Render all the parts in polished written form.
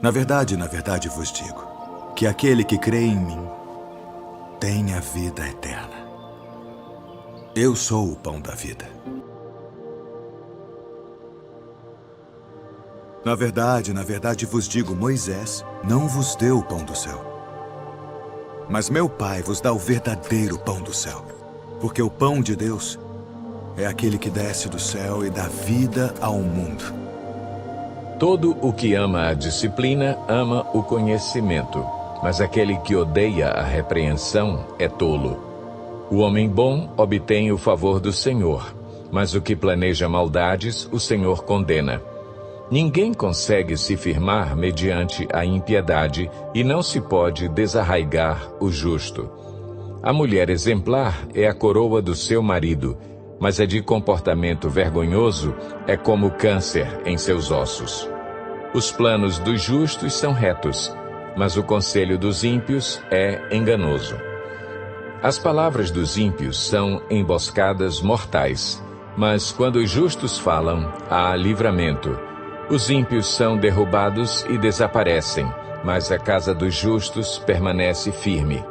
Na verdade vos digo, que aquele que crê em mim tem a vida eterna. Eu sou o pão da vida. Na verdade vos digo, Moisés não vos deu o pão do céu. Mas meu Pai vos dá o verdadeiro pão do céu. Porque o pão de Deus é aquele que desce do céu e dá vida ao mundo. Todo o que ama a disciplina, ama o conhecimento. Mas aquele que odeia a repreensão é tolo. O homem bom obtém o favor do Senhor, mas o que planeja maldades, o Senhor condena. Ninguém consegue se firmar mediante a impiedade e não se pode desarraigar o justo. A mulher exemplar é a coroa do seu marido, mas a de comportamento vergonhoso é como câncer em seus ossos. Os planos dos justos são retos, mas o conselho dos ímpios é enganoso. As palavras dos ímpios são emboscadas mortais, mas quando os justos falam, há livramento. Os ímpios são derrubados e desaparecem, mas a casa dos justos permanece firme.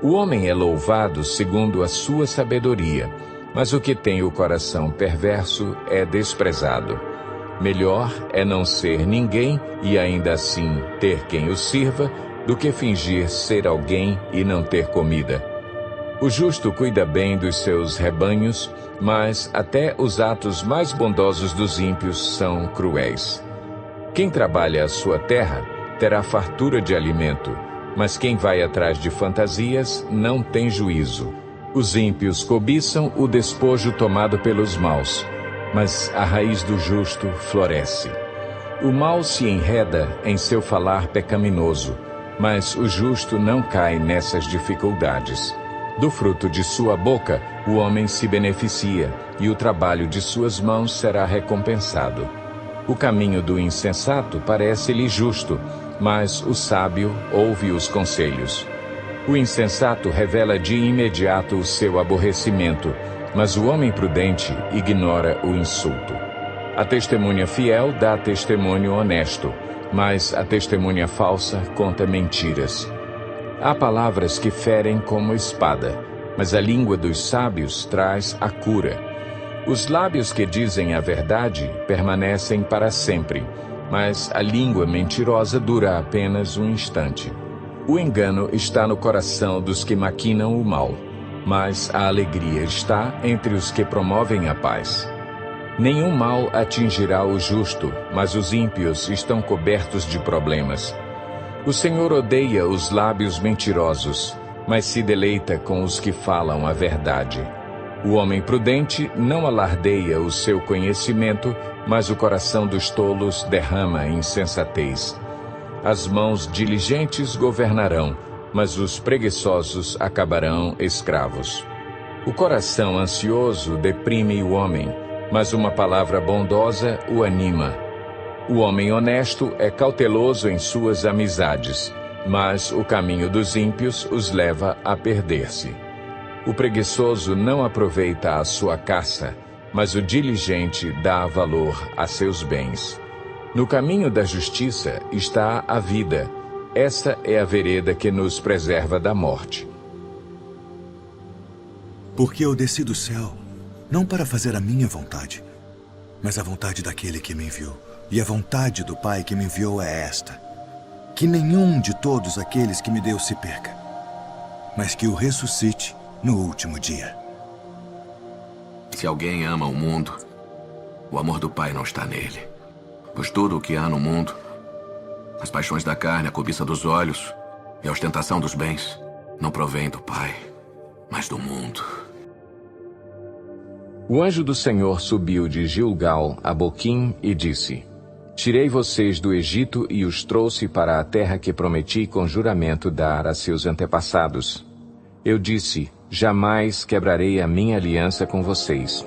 O homem é louvado segundo a sua sabedoria, mas o que tem o coração perverso é desprezado. Melhor é não ser ninguém e ainda assim ter quem o sirva, do que fingir ser alguém e não ter comida. O justo cuida bem dos seus rebanhos, mas até os atos mais bondosos dos ímpios são cruéis. Quem trabalha a sua terra terá fartura de alimento, mas quem vai atrás de fantasias não tem juízo. Os ímpios cobiçam o despojo tomado pelos maus, mas a raiz do justo floresce. O mal se enreda em seu falar pecaminoso, mas o justo não cai nessas dificuldades. Do fruto de sua boca o homem se beneficia, e o trabalho de suas mãos será recompensado. O caminho do insensato parece-lhe justo, mas o sábio ouve os conselhos. O insensato revela de imediato o seu aborrecimento, mas o homem prudente ignora o insulto. A testemunha fiel dá testemunho honesto, mas a testemunha falsa conta mentiras. Há palavras que ferem como espada, mas a língua dos sábios traz a cura. Os lábios que dizem a verdade permanecem para sempre, mas a língua mentirosa dura apenas um instante. O engano está no coração dos que maquinam o mal, mas a alegria está entre os que promovem a paz. Nenhum mal atingirá o justo, mas os ímpios estão cobertos de problemas. O Senhor odeia os lábios mentirosos, mas se deleita com os que falam a verdade. O homem prudente não alardeia o seu conhecimento, mas o coração dos tolos derrama insensatez. As mãos diligentes governarão, mas os preguiçosos acabarão escravos. O coração ansioso deprime o homem, mas uma palavra bondosa o anima. O homem honesto é cauteloso em suas amizades, mas o caminho dos ímpios os leva a perder-se. O preguiçoso não aproveita a sua caça, mas o diligente dá valor a seus bens. No caminho da justiça está a vida. Essa é a vereda que nos preserva da morte. Porque eu desci do céu, não para fazer a minha vontade, mas a vontade daquele que me enviou. E a vontade do Pai que me enviou é esta: que nenhum de todos aqueles que me deu se perca, mas que o ressuscite no último dia. Se alguém ama o mundo, o amor do Pai não está nele. Pois tudo o que há no mundo, as paixões da carne, a cobiça dos olhos e a ostentação dos bens, não provém do Pai, mas do mundo. O anjo do Senhor subiu de Gilgal a Boquim e disse: Tirei vocês do Egito e os trouxe para a terra que prometi com juramento dar a seus antepassados. Eu disse: jamais quebrarei a minha aliança com vocês.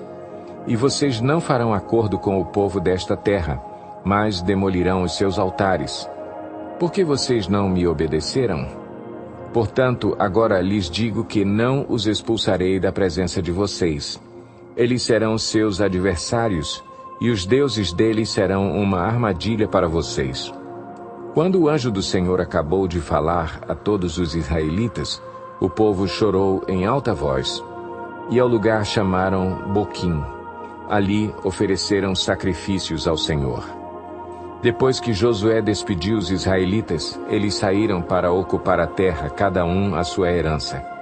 E vocês não farão acordo com o povo desta terra, mas demolirão os seus altares. Por que vocês não me obedeceram? Portanto, agora lhes digo que não os expulsarei da presença de vocês. Eles serão seus adversários, e os deuses deles serão uma armadilha para vocês. Quando o anjo do Senhor acabou de falar a todos os israelitas, o povo chorou em alta voz, e ao lugar chamaram Boquim. Ali ofereceram sacrifícios ao Senhor. Depois que Josué despediu os israelitas, eles saíram para ocupar a terra, cada um a sua herança.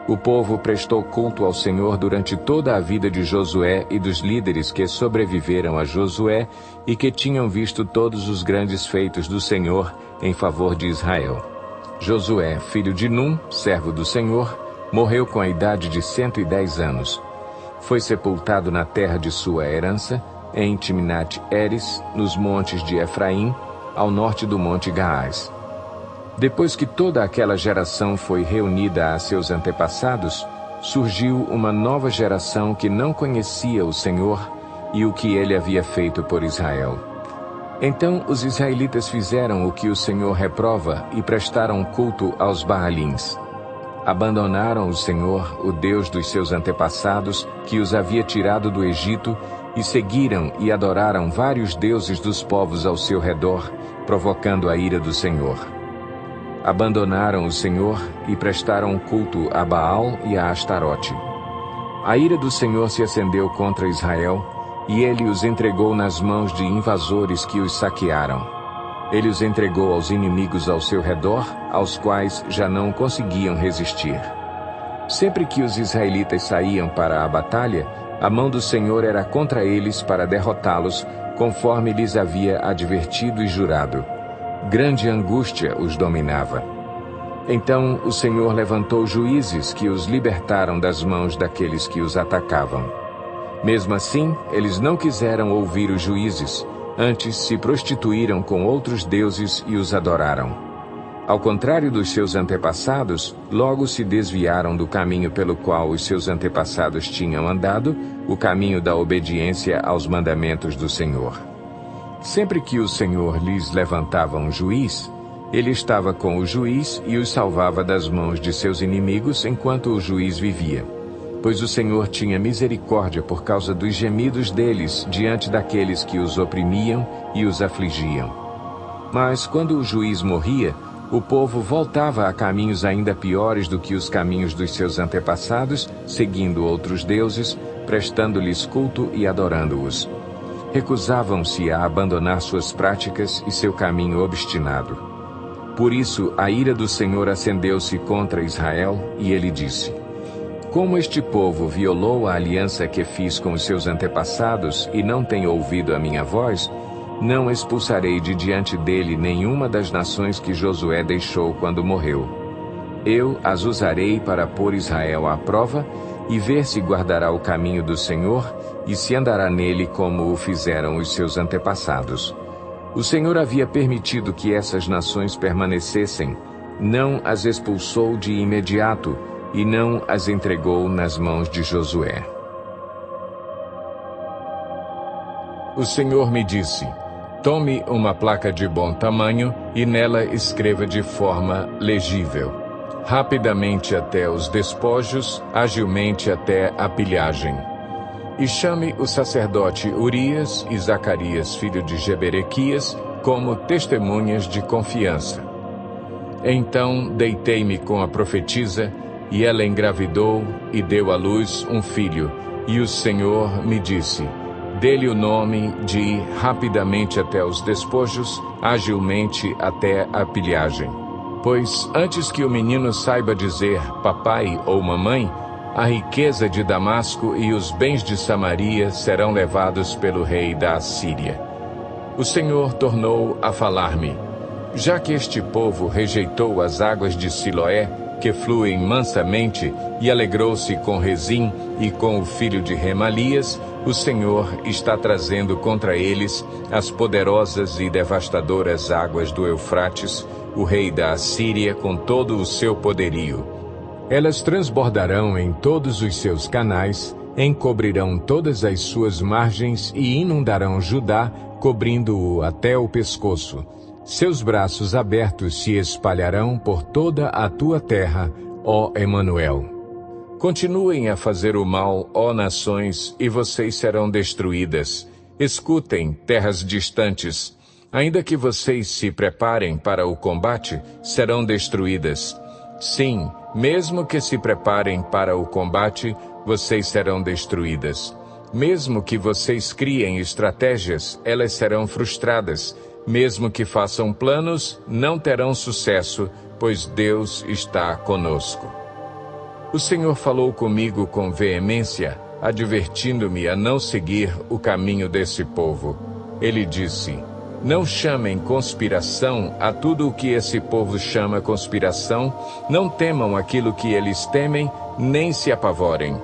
O povo prestou culto ao Senhor durante toda a vida de Josué e dos líderes que sobreviveram a Josué e que tinham visto todos os grandes feitos do Senhor em favor de Israel. Josué, filho de Num, servo do Senhor, morreu com a idade de 110 anos. Foi sepultado na terra de sua herança, em Timnat-Heres, nos montes de Efraim, ao norte do monte Gaás. Depois que toda aquela geração foi reunida a seus antepassados, surgiu uma nova geração que não conhecia o Senhor e o que ele havia feito por Israel. Então os israelitas fizeram o que o Senhor reprova e prestaram culto aos Baalins. Abandonaram o Senhor, o Deus dos seus antepassados, que os havia tirado do Egito, e seguiram e adoraram vários deuses dos povos ao seu redor, provocando a ira do Senhor. Abandonaram o Senhor e prestaram culto a Baal e a Astarote. A ira do Senhor se acendeu contra Israel, e ele os entregou nas mãos de invasores que os saquearam. Ele os entregou aos inimigos ao seu redor, aos quais já não conseguiam resistir. Sempre que os israelitas saíam para a batalha, a mão do Senhor era contra eles para derrotá-los, conforme lhes havia advertido e jurado. Grande angústia os dominava. Então o Senhor levantou juízes que os libertaram das mãos daqueles que os atacavam. Mesmo assim, eles não quiseram ouvir os juízes, antes se prostituíram com outros deuses e os adoraram. Ao contrário dos seus antepassados, logo se desviaram do caminho pelo qual os seus antepassados tinham andado, o caminho da obediência aos mandamentos do Senhor. Sempre que o Senhor lhes levantava um juiz, ele estava com o juiz e os salvava das mãos de seus inimigos enquanto o juiz vivia. Pois o Senhor tinha misericórdia por causa dos gemidos deles diante daqueles que os oprimiam e os afligiam. Mas quando o juiz morria, o povo voltava a caminhos ainda piores do que os caminhos dos seus antepassados, seguindo outros deuses, prestando-lhes culto e adorando-os. Recusavam-se a abandonar suas práticas e seu caminho obstinado. Por isso, a ira do Senhor acendeu-se contra Israel, e ele disse: Como este povo violou a aliança que fiz com os seus antepassados e não tem ouvido a minha voz, não expulsarei de diante dele nenhuma das nações que Josué deixou quando morreu. Eu as usarei para pôr Israel à prova e ver se guardará o caminho do Senhor e se andará nele como o fizeram os seus antepassados. O Senhor havia permitido que essas nações permanecessem, não as expulsou de imediato e não as entregou nas mãos de Josué. O Senhor me disse: Tome uma placa de bom tamanho e nela escreva de forma legível: rapidamente até os despojos, agilmente até a pilhagem. E chame o sacerdote Urias e Zacarias, filho de Jeberequias, como testemunhas de confiança. Então deitei-me com a profetisa, e ela engravidou e deu à luz um filho, e o Senhor me disse: Dê-lhe o nome de rapidamente até os despojos, agilmente até a pilhagem. Pois antes que o menino saiba dizer papai ou mamãe, a riqueza de Damasco e os bens de Samaria serão levados pelo rei da Assíria. O Senhor tornou a falar-me: Já que este povo rejeitou as águas de Siloé, que fluem mansamente, e alegrou-se com Rezim e com o filho de Remalias, o Senhor está trazendo contra eles as poderosas e devastadoras águas do Eufrates, o rei da Assíria, com todo o seu poderio. Elas transbordarão em todos os seus canais, encobrirão todas as suas margens e inundarão Judá, cobrindo-o até o pescoço. Seus braços abertos se espalharão por toda a tua terra, ó Emanuel. Continuem a fazer o mal, ó nações, e vocês serão destruídas. Escutem, terras distantes. Ainda que vocês se preparem para o combate, serão destruídas. Sim, mesmo que se preparem para o combate, vocês serão destruídas. Mesmo que vocês criem estratégias, elas serão frustradas. Mesmo que façam planos, não terão sucesso, pois Deus está conosco. O Senhor falou comigo com veemência, advertindo-me a não seguir o caminho desse povo. Ele disse: não chamem conspiração a tudo o que esse povo chama conspiração, não temam aquilo que eles temem, nem se apavorem.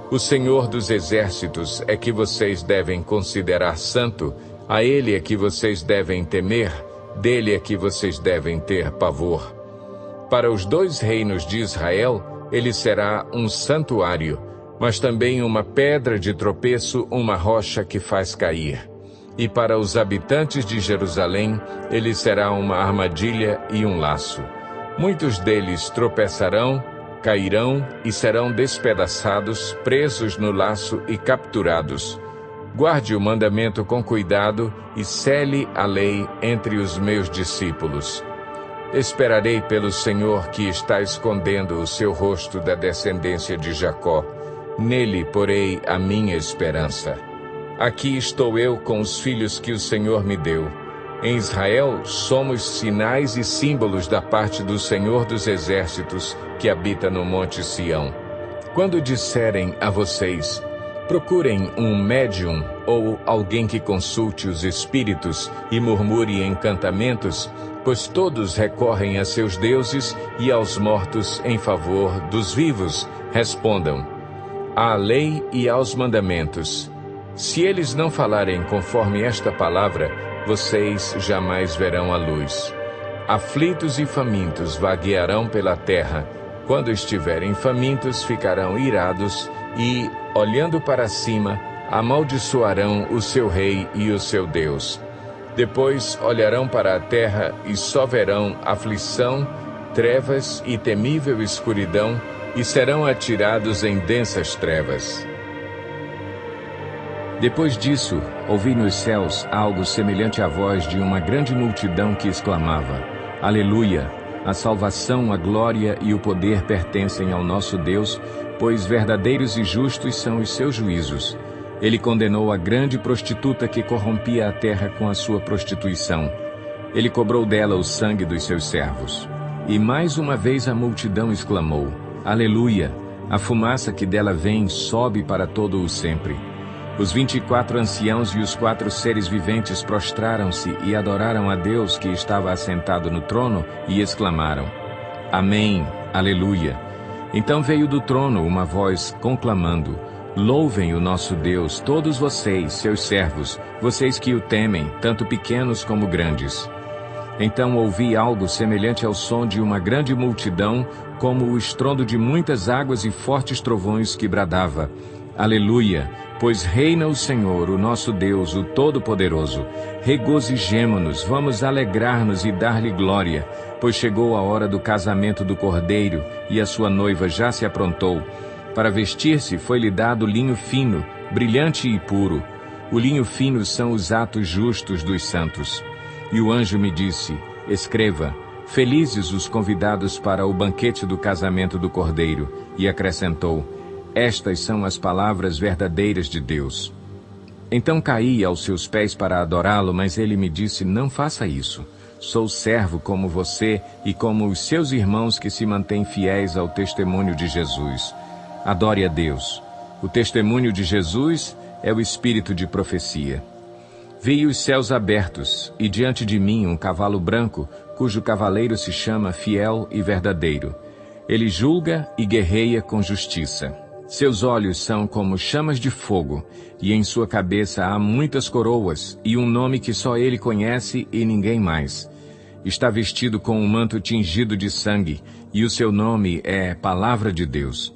O Senhor dos Exércitos é que vocês devem considerar santo, a Ele é que vocês devem temer, dele é que vocês devem ter pavor. Para os 2 reinos de Israel, ele será um santuário, mas também uma pedra de tropeço, uma rocha que faz cair. E para os habitantes de Jerusalém, ele será uma armadilha e um laço. Muitos deles tropeçarão, cairão e serão despedaçados, presos no laço e capturados. Guarde o mandamento com cuidado e cele a lei entre os meus discípulos. Esperarei pelo Senhor que está escondendo o seu rosto da descendência de Jacó. Nele porei a minha esperança. Aqui estou eu com os filhos que o Senhor me deu. Em Israel somos sinais e símbolos da parte do Senhor dos Exércitos, que habita no Monte Sião. Quando disserem a vocês: procurem um médium ou alguém que consulte os espíritos e murmure encantamentos, pois todos recorrem a seus deuses e aos mortos em favor dos vivos, respondam: à lei e aos mandamentos. Se eles não falarem conforme esta palavra, vocês jamais verão a luz. Aflitos e famintos vaguearão pela terra. Quando estiverem famintos, ficarão irados e, olhando para cima, amaldiçoarão o seu rei e o seu Deus. Depois olharão para a terra e só verão aflição, trevas e temível escuridão, e serão atirados em densas trevas. Depois disso, ouvi nos céus algo semelhante à voz de uma grande multidão que exclamava: Aleluia! A salvação, a glória e o poder pertencem ao nosso Deus, pois verdadeiros e justos são os seus juízos. Ele condenou a grande prostituta que corrompia a terra com a sua prostituição. Ele cobrou dela o sangue dos seus servos. E mais uma vez a multidão exclamou: Aleluia! A fumaça que dela vem sobe para todo o sempre. Os 24 anciãos e os 4 seres viventes prostraram-se e adoraram a Deus que estava assentado no trono e exclamaram: Amém, Aleluia! Então veio do trono uma voz conclamando: Louvem o nosso Deus, todos vocês, seus servos, vocês que o temem, tanto pequenos como grandes. Então ouvi algo semelhante ao som de uma grande multidão, como o estrondo de muitas águas e fortes trovões que bradava: Aleluia! Pois reina o Senhor, o nosso Deus, o Todo-Poderoso. Regozijemo-nos, vamos alegrar-nos e dar-lhe glória, pois chegou a hora do casamento do Cordeiro, e a sua noiva já se aprontou. Para vestir-se foi-lhe dado linho fino, brilhante e puro. O linho fino são os atos justos dos santos. E o anjo me disse: Escreva: Felizes os convidados para o banquete do casamento do Cordeiro. E acrescentou: Estas são as palavras verdadeiras de Deus. Então caí aos seus pés para adorá-lo, mas ele me disse: Não faça isso. Sou servo como você e como os seus irmãos que se mantêm fiéis ao testemunho de Jesus. Adore a Deus. O testemunho de Jesus é o espírito de profecia. Vi os céus abertos, e diante de mim um cavalo branco, cujo cavaleiro se chama Fiel e Verdadeiro. Ele julga e guerreia com justiça. Seus olhos são como chamas de fogo, e em sua cabeça há muitas coroas, e um nome que só ele conhece e ninguém mais. Está vestido com um manto tingido de sangue, e o seu nome é Palavra de Deus.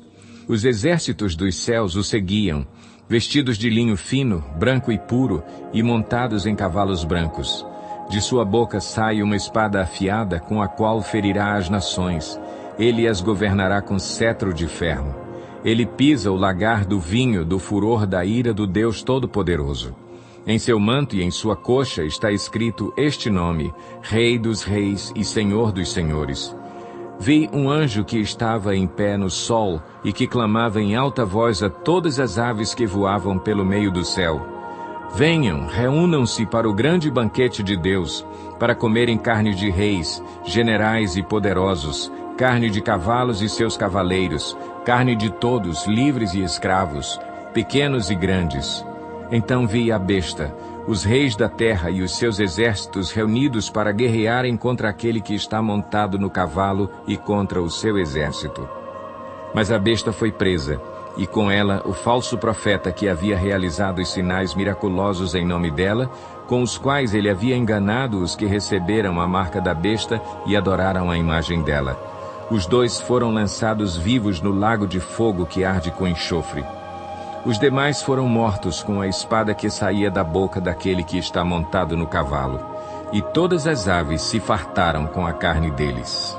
Os exércitos dos céus o seguiam, vestidos de linho fino, branco e puro, e montados em cavalos brancos. De sua boca sai uma espada afiada, com a qual ferirá as nações. Ele as governará com cetro de ferro. Ele pisa o lagar do vinho do furor da ira do Deus Todo-Poderoso. Em seu manto e em sua coxa está escrito este nome: Rei dos Reis e Senhor dos Senhores. Vi um anjo que estava em pé no sol e que clamava em alta voz a todas as aves que voavam pelo meio do céu: Venham, reúnam-se para o grande banquete de Deus, para comerem carne de reis, generais e poderosos, carne de cavalos e seus cavaleiros, carne de todos, livres e escravos, pequenos e grandes. Então vi a besta, os reis da terra e os seus exércitos reunidos para guerrearem contra aquele que está montado no cavalo e contra o seu exército. Mas a besta foi presa, e com ela o falso profeta que havia realizado os sinais miraculosos em nome dela, com os quais ele havia enganado os que receberam a marca da besta e adoraram a imagem dela. Os dois foram lançados vivos no lago de fogo que arde com enxofre. Os demais foram mortos com a espada que saía da boca daquele que está montado no cavalo. E todas as aves se fartaram com a carne deles.